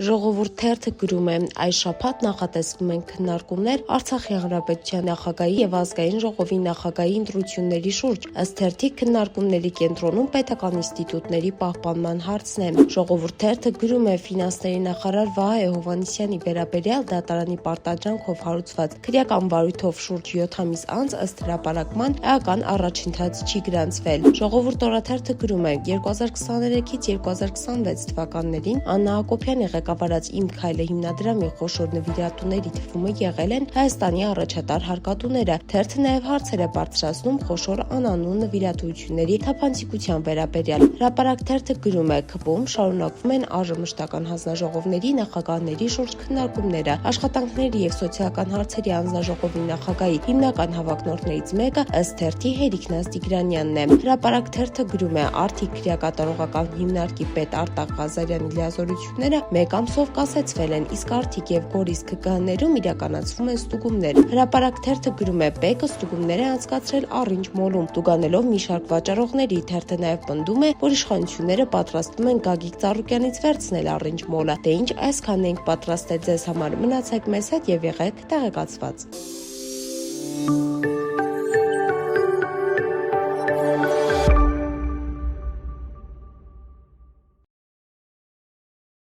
Ժողովուրդ թերթը գրում է. այս շաբաթ նախատեսվում են քննարկումներ Արցախի հանրապետության նախագահի եւ ազգային ժողովի նախագահի ընտրությունների շուրջ։ Ըստ թերթի քննարկումների կենտրոնում պետական ինստիտուտների պահպանման հարցն է։ Ժողովուրդ թերթը գրում է. ֆինանսների նախարար Վահե Հովհաննիսյանի վերաբերյալ դատարանի պարտադրանքով հարուցված քրեական վարույթով շուրջ 7 ամիս անց ըստ հրապարակման էական առաջընթաց չի գրանցվել։ Ժողովուրդ օրաթերթը գրում է. 2023-ից 2026 թվականներին Աննա Հակոբյանի ղեկավարած «Իմ քայլը» հիմնադրամի խոշոր նվիրատուների թվումը եղել են Հայաստանի առաջատար հարկատուները։ Թերթը նաև հարցեր է բարձրացնում խոշոր անանուն նվիրատվությունների թափանցիկության վերաբերյալ։ Հրապարակ թերթը գրում է. ՔՊ-ում շարունակվում են ԱԺՄ հանձնաժողովների նախագահների շուրջ քննարկումները։ Աշխատանքների և սոցիալական հարցերի հանձնաժողովի նախագահի հիմնական հավակնորդներից մեկը ըստ թերթի Հերիկնազ Տիգրանյանն է։ Հրապարակ թերթը գրում է. Արդիկ քրեակատարողական հիմնարկի պետ Արտակ Ղազարյանի լիազորությունները մեկ ամսով կասեցվել են, իսկ Արթիկ և Գորիս ՔԿՀ-ներում իրականացվում են ստուգումներ։ Հրապարակ թերթը գրում է. ՊԵԿ-ը ստուգումներ է անցկացրել Առինջ մոլում, տուգանելով մի շարք վաճառողների։ Թերթը նաև պնդում է, որ իշխանությունները պատրաստվում են Գագիկ Ծառուկյանից վերցնել Առինջ մոլը։ Դե ինչ այսքանն էինք պատրաստել ձեզ համար, մնացեք մեզ հետ և եղեք տեղեկացված։